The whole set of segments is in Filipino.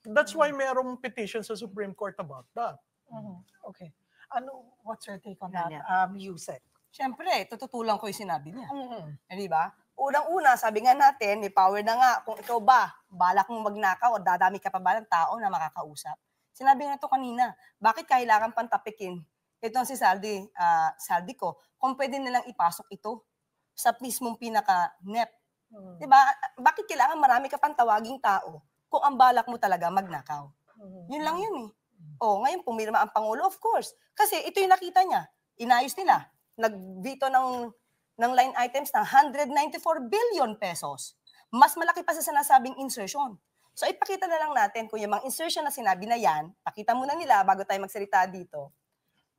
That's why merong petition sa Supreme Court about that. Okay. What's your take on that, Yusek? Siyempre, tututulang ko yung sinabi niya. Di ba? Unang-una, sabi nga natin, may power na nga, kung ikaw ba, balak mong magnakaw o dadami ka pa ba ng tao na makakausap? Sinabi nga ito kanina, bakit kailangan pang tapikin itong si Saldi ko, kung pwede nilang ipasok ito sa mismong pinaka-NEP. Diba? Bakit kailangan marami ka pang tawaging tao kung ang balak mo talaga magnakaw? Yun lang yun eh. Ngayon pumirma ang Pangulo, of course. Kasi ito yung nakita niya. Inayos nila. Nag-veto ng line items na 194 billion pesos. Mas malaki pa sa sinasabing insertion. So ipakita na lang natin kung yung mga insertion na sinabi na yan, pakita muna nila bago tayo magsalita dito,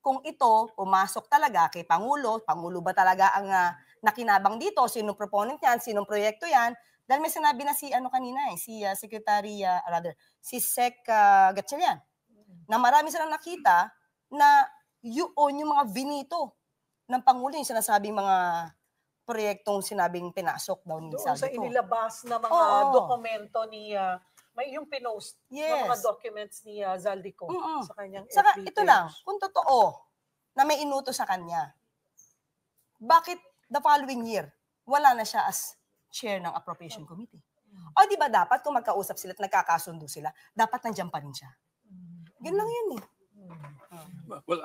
kung ito pumasok talaga kay Pangulo ba talaga ang nakinabang dito, sinong proponent yan, sinong proyekto yan, dahil may sinabi na si kanina si si Sec Gatchalian, na marami silang nakita na yung mga vinito ng Pangulo, yung sinasabing mga proyektong sinabing pinasok daw ni Doon Saldi sa ko. inilabas na mga dokumento ni, may yung pinost ng mga documents ni Zaldico sa kanyang Saka FB ito page. lang, kung totoo na may inuto sa kanya, bakit the following year, wala na siya as chair ng Appropriation Committee? O di ba dapat kung magkausap sila at nagkakasundo sila, dapat nandiyan pa rin siya? Yun lang yun eh. Well,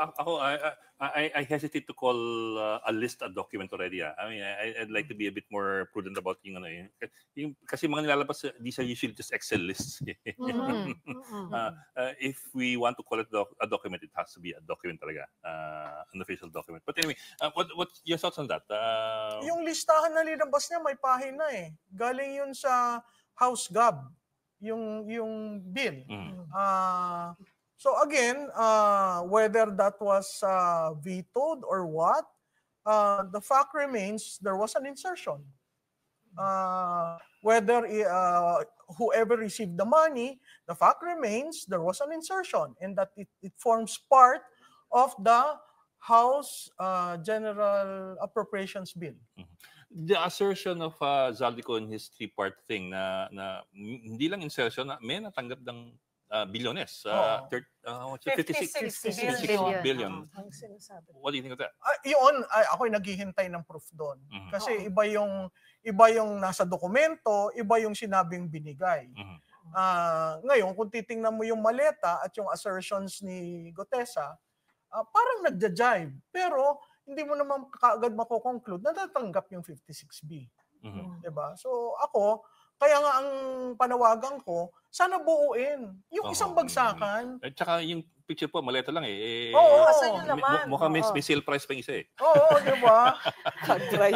I hesitate to call a list a document already. I mean, I'd like to be a bit more prudent about yung kasi mga nilalabas, these are usually just Excel lists. If we want to call it a document, it has to be a document talaga, an official document. But anyway, what's your thoughts on that? Yung listahan na linabas niya, may pahina eh. Galing yun sa House Gov, yung bill. So again, whether that was vetoed or what, the fact remains there was an insertion. Whether whoever received the money, the fact remains there was an insertion and that it forms part of the House General Appropriations Bill. The assertion of Zaldico in his three-part thing na hindi lang insertion, may natanggap ng bilyones. 56 billion. What do you think of that? Yun, ako'y naghihintay ng proof doon. Kasi iba yung nasa dokumento, iba yung sinabing binigay. Ngayon, kung titingnan mo yung maleta at yung assertions ni Gotesa, parang nagja-jive. Pero hindi mo naman kaagad makoconclude na natanggap yung 56B. Diba? So ako, kaya nga ang panawagan ko, sana buuin. Yung isang bagsakan. At saka yung picture po, maleta lang eh. Asan yun naman? Mukhang may sale price pa yung isa eh. Oo, di ba?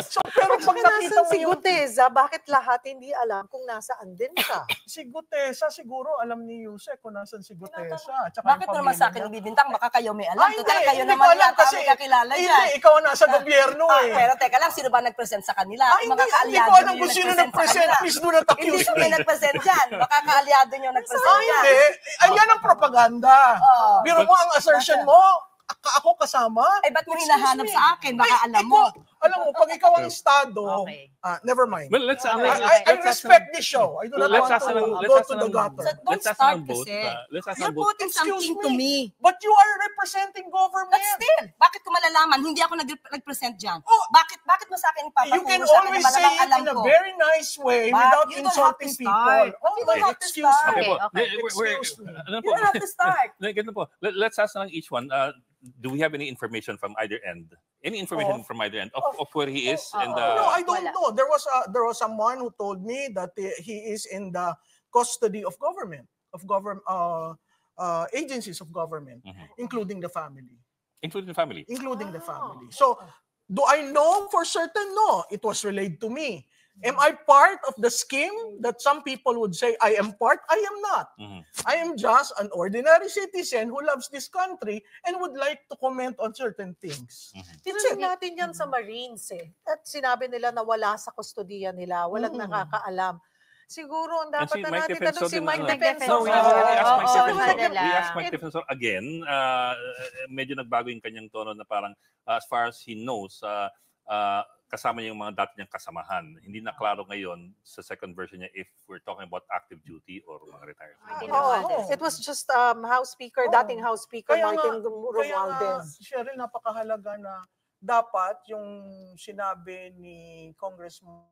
So, pero pag nakita mo si Guteza, bakit lahat hindi alam kung nasaan din siya? Si Gutesa, siguro alam ni Yusek kung nasan si Gutesa. Bakit naman sa akin ibibintang? Baka kayo may alam. Total, kayo naman yata may kakilala dyan. Hindi, ikaw nasa gobyerno eh. Pero teka lang, sino ba nag-present sa kanila? Hindi ko alam kung sino nag-present. Please do not accuse me. Hindi may nag-present dyan. Baka kaalyado nyo nag-present dyan. Hindi. Ayan ang propaganda. Biro mo ang assertion mo, ako kasama. Ba't mo hinahanap sa akin? Baka alam mo. Alam mo, pag ikaw ang estado, never mind. Well, let's I respect this show. I do not want to go to the gutter. Don't start kasi. You're putting something to me. But you are representing government. But still, bakit ko malalaman? Hindi ako nag-present dyan. Bakit mo sa akin ipapaturo You can sa akin always na say malamang it alam in a ko? very nice way without insulting people. You don't have to start. You don't have to start. Let's ask each one. Do we have any information from either end? Any information from either end of where he is? No, I don't know. There was someone who told me that he is in the custody of government, agencies of government, including the family. Including the family? Including the family. So, do I know for certain? No, it was relayed to me. Am I part of the scheme that some people would say I am part? I am not. I am just an ordinary citizen who loves this country and would like to comment on certain things. Tinanong natin yan sa Marines eh. At sinabi nila na wala sa kustodiya nila, walang nakakaalam. Siguro ang dapat na natin tanong si Mike Defensor. We asked Mike Defensor again. Medyo nagbago yung kanyang tono na parang as far as he knows, kasama yung mga dati niyang kasamahan. Hindi na klaro ngayon sa second version niya if we're talking about active duty or mga retired. It was just House Speaker, dating House Speaker Martin Romualdez. Siya rin napakahalaga na dapat yung sinabi ni Congressman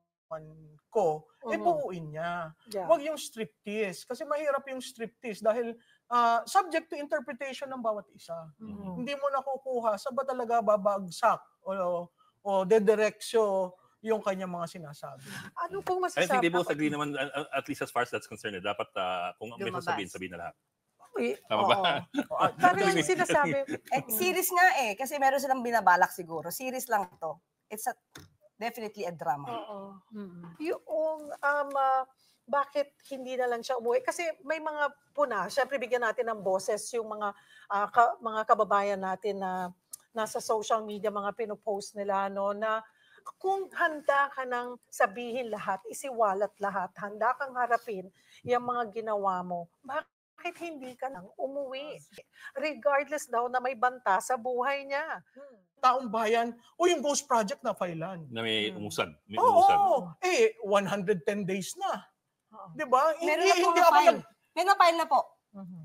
ko, buuin niya. Huwag yung striptease. Kasi mahirap yung striptease dahil subject to interpretation ng bawat isa. Hindi mo nakukuha sa ba talaga babagsak o dedireksyo yung kanyang mga sinasabi. Ano pong masasabi? I think they both agree naman, at least as far as that's concerned. Dapat kung may sasabihin na lahat. Tama ba? Parang yung sinasabi. Series nga kasi meron silang binabalak siguro. Series lang to. It's definitely a drama. Yung bakit hindi na lang siya umuwi? Kasi may mga puna, syempre bigyan natin ng boses yung mga kababayan natin na nasa social media, mga pinopost nila, no, na kung handa ka nang sabihin lahat, isiwalat lahat, handa kang harapin yung mga ginawa mo, bakit hindi ka nang umuwi? Regardless daw na may banta sa buhay niya. Taong bayan, yung Ghost Project na filean. Na may umusad. May 110 days na. Diba? Meron na po na-file. May na-file na po.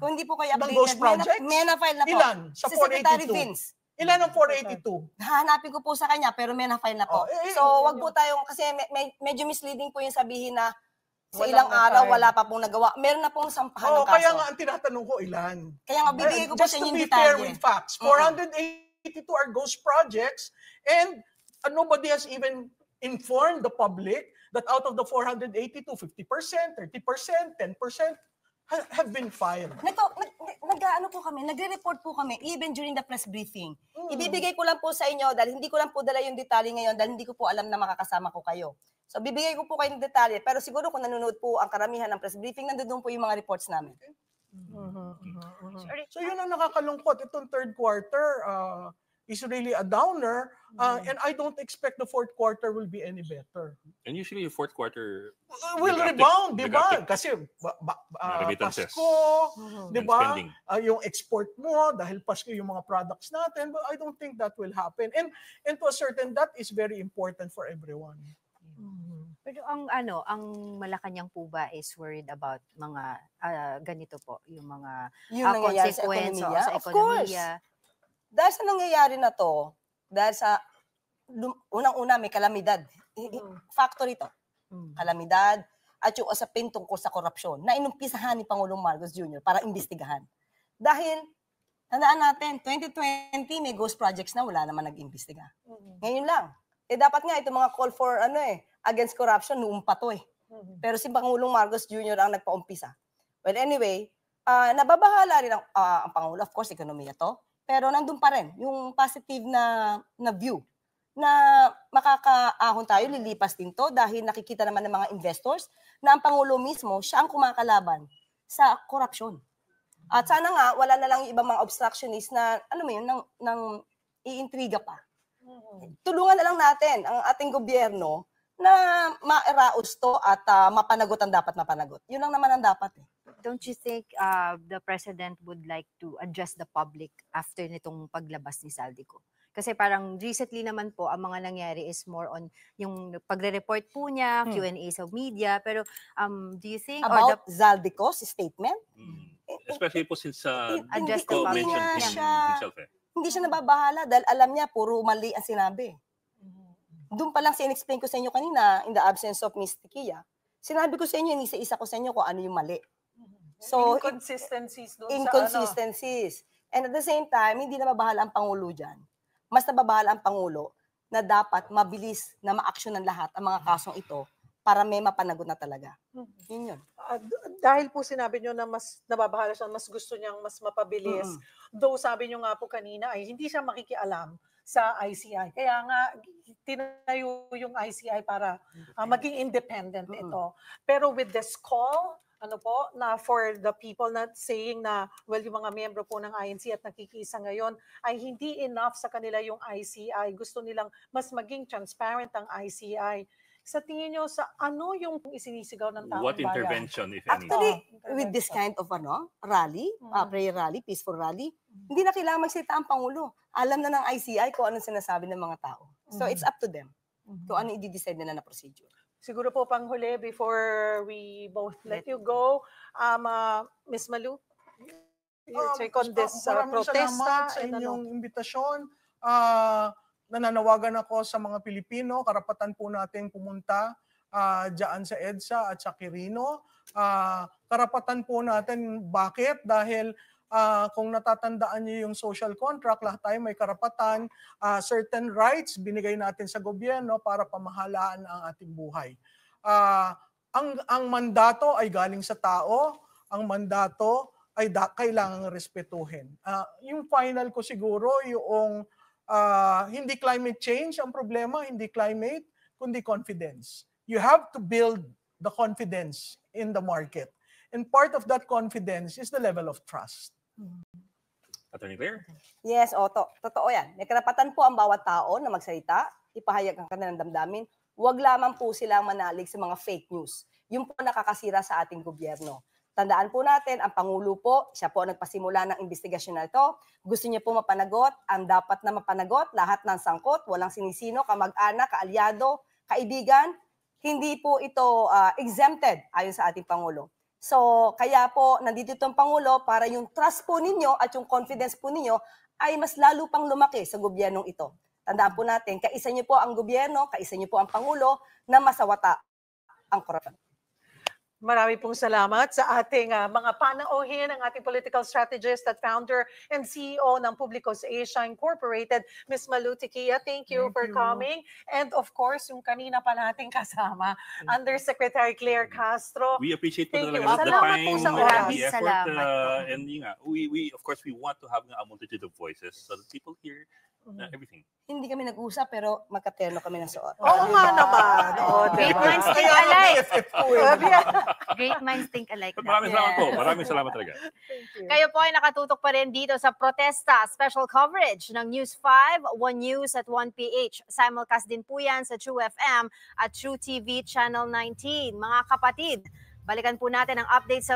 Kung hindi po kayo updated, Ghost Project? may na-file na po. Ilan? Sa si Secretary 482? Vince. Ilan ang 482? Hanapin ko po sa kanya, pero may na-file na po. So, wag po tayong, kasi medyo misleading po yung sabihin na sa ilang araw, wala pa pong nagawa. Meron na pong sampahan ng kaso. Kaya nga ang tinatanong ko, ilan? Kaya nga, bibigay ko po sa inyo yung detalye. Just to be fair with facts, 482 are ghost projects and nobody has even informed the public that out of the 482, 50%, 30%, 10% have been filed. Nag-ano po kami, nagre-report po kami even during the press briefing. Ibibigay ko lang po sa inyo dahil hindi ko lang po dala yung detalye ngayon dahil hindi ko po alam na makakasama ko kayo. So bibigay ko po kayo ng detalye pero siguro kung nanonood po ang karamihan ng press briefing, nandoon po yung mga reports namin. So yun ang nakakalungkot. Itong third quarter is really a downer and I don't expect the fourth quarter will be any better. And usually yung fourth quarter will rebound, di ba? Kasi Pasko, di ba? Yung export mo dahil Pasko yung mga products natin, but I don't think that will happen. And to a certain, that is very important for everyone. Pero ang Malacanang po ba is worried about mga ganito po, yung mga consequence sa ekonomiya? Dahil sa nangyayari na to, dahil sa unang-una may kalamidad. Factor ito. Kalamidad at yung usapin tungkol sa korupsyon na inumpisahan ni Pangulong Marcos Jr. para imbestigahan. Dahil, tandaan natin, 2020 may ghost projects na wala naman nag-imbestiga. Ngayon lang. Dapat nga itong mga call for against corruption noong pa to Pero si Pangulong Marcos Jr. ang nagpaumpisa. Well, anyway, nababahala rin ang Pangulo, of course, ekonomiya to. Pero nandun pa rin yung positive na view na makakaahon tayo, lilipas din to dahil nakikita naman ng mga investors na ang Pangulo mismo, siya ang kumakalaban sa korupsyon. At sana nga, wala na lang yung ibang mga obstructionist na, nang iintriga pa. Tulungan na lang natin ang ating gobyerno na mairaos to at mapanagot ang dapat mapanagot. Yun lang naman ang dapat Don't you think the President would like to address the public after nitong paglabas ni Zaldico? Kasi parang recently naman po, ang mga nangyari is more on yung pagre-report po niya, Q&A sa media. Pero do you think... About Zaldico's statement? Especially po since Zaldico mentioned himself Hindi siya nababahala dahil alam niya puro mali ang sinabi. Doon pa lang in-explain ko sa inyo kanina, in the absence of Ms. Tikia, sinabi ko sa inyo, isa-isa ko sa inyo kung ano yung mali. So, inconsistencies doon inconsistencies. And at the same time, hindi na mabahala ang Pangulo dyan. Mas nababahala ang Pangulo na dapat mabilis na ma-action ng lahat ang mga kasong ito para may mapanagot na talaga. Yun. Dahil po sinabi nyo na mas nababahala siya, mas gusto niyang mas mapabilis. Though sabi nyo nga po kanina ay hindi siya makikialam sa ICI. Kaya nga, tinayo yung ICI para maging independent ito. Pero with this call, na for the people not saying na, well, yung mga miyembro po ng INC at nakikisa ngayon, ay hindi enough sa kanila yung ICI. Gusto nilang mas maging transparent ang ICI. Sa tingin nyo, sa ano yung isinisigaw ng taong What bayan? intervention, if any? Actually, with this kind of rally, prayer rally, peaceful rally, hindi na kailangan magsalita ang Pangulo. Alam na ng ICI kung anong sinasabi ng mga tao. So it's up to them. kung ano i-decide nila na procedure. Siguro po panghuli before we both let you go, Ms. Malu, your take on this Maraming protesta. salamat sa and inyong imbitasyon. Nananawagan ako sa mga Pilipino, karapatan po natin pumunta diyan sa EDSA at sa Quirino. Karapatan po natin, bakit? Dahil kung natatandaan niyo yung social contract, lahat tayo may karapatan, certain rights binigay natin sa gobyerno para pamahalaan ang ating buhay. Ang mandato ay galing sa tao, ang mandato ay kailangang respetuhin. Yung final ko siguro, yung hindi climate change ang problema, hindi climate, kundi confidence. You have to build the confidence in the market. And part of that confidence is the level of trust. Attorney Claire? Yes, Otto. Totoo yan. May karapatan po ang bawat tao na magsalita, ipahayag ang kanilang damdamin. Huwag lamang po silang manalig sa mga fake news. Yun po nakakasira sa ating gobyerno. Tandaan po natin, ang Pangulo po, siya po ang nagpasimula ng investigasyon na ito. Gusto niya po mapanagot, ang dapat na mapanagot, lahat ng sangkot, walang sinisino, kamag-anak, kaalyado, kaibigan. Hindi po ito exempted ayon sa ating Pangulo. So, kaya po, nandito itong Pangulo para yung trust po ninyo at yung confidence po ninyo ay mas lalo pang lumaki sa gobyernong ito. Tandaan po natin, kaisa niyo po ang gobyerno, kaisa niyo po ang Pangulo na masawata ang korupsyon. Marami pong salamat sa ating mga panauhin, ang ating political strategist at founder and CEO ng Publicos Asia Incorporated, Ms. Malu Tiquia. Thank you for coming. And of course, yung kanina pa nating kasama, Undersecretary Claire Castro. We appreciate po Thank you. talaga the Salamat po time, sa the oras. effort, Salamat po. and yun nga, we of course we want to have a multitude of voices so that people hear everything. Hindi kami nag-usap pero magkaterno kami ng suot. Oo nga naman. Great diba? minds think alike. Yeah. Great minds think alike. But maraming salamat po. Maraming salamat talaga. Thank you. Kayo po ay nakatutok pa rin dito sa protesta special coverage ng News 5, One News at 1PH. Simulcast din po yan sa True FM at True TV Channel 19. Mga kapatid, balikan po natin ang update sa